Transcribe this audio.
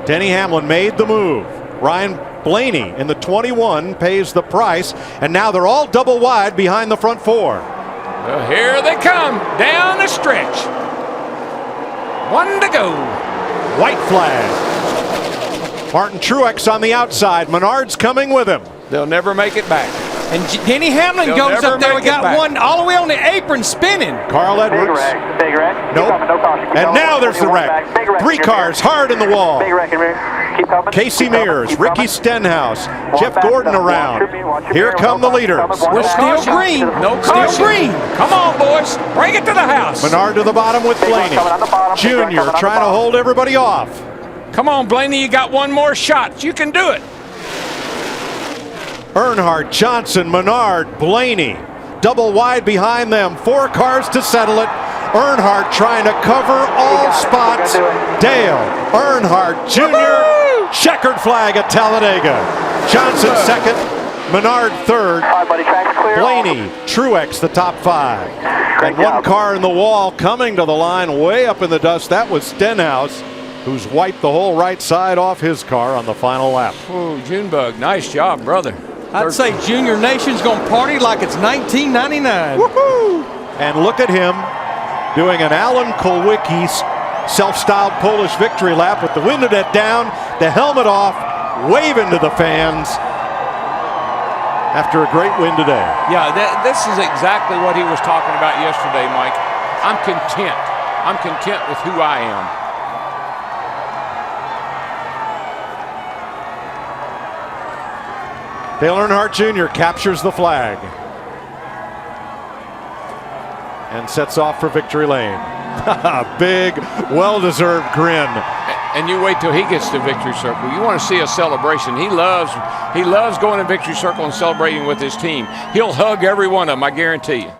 Denny Hamlin made the move. Ryan Blaney in the 21 pays the price, and now they're all double wide behind the front four. Well, here they come down the stretch. One to go. White flag. Martin Truex on the outside. Menard's coming with him. They'll never make it back. And Denny Hamlin goes up there. We got one all the way on the apron spinning. Carl Edwards. Big wreck. Nope. And now there's the wreck. Three cars hard in the wall. Big wreck in rear. Keep coming. Casey Mears, Ricky Stenhouse, Jeff Gordon around. Here come the leaders. We're still green. No caution. Still green. Come on, boys. Bring it to the house. Menard to the bottom with Blaney. Junior trying to hold everybody off. Come on, Blaney. You got one more shot. You can do it. Earnhardt, Johnson, Menard, Blaney. Double wide behind them. 4 cars to settle it. Earnhardt trying to cover all spots. Dale Earnhardt Jr. Checkered flag at Talladega. Johnson second. Menard third. Blaney, Truex the top 5. And one car in the wall coming to the line way up in the dust. That was Stenhouse, who's wiped the whole right side off his car on the final lap. Oh, Junebug, nice job, brother. I'd say Junior Nation's going to party like it's 1999. Woohoo! And look at him doing an Alan Kulwicki self-styled Polish victory lap with the window net down, the helmet off, waving to the fans after a great win today. Yeah, this is exactly what he was talking about yesterday, Mike. I'm content. I'm content with who I am. Dale Earnhardt Jr. captures the flag and sets off for victory lane. Big, well-deserved grin. And you wait till he gets to victory circle. You want to see a celebration. He loves going to victory circle and celebrating with his team. He'll hug every one of them, I guarantee you.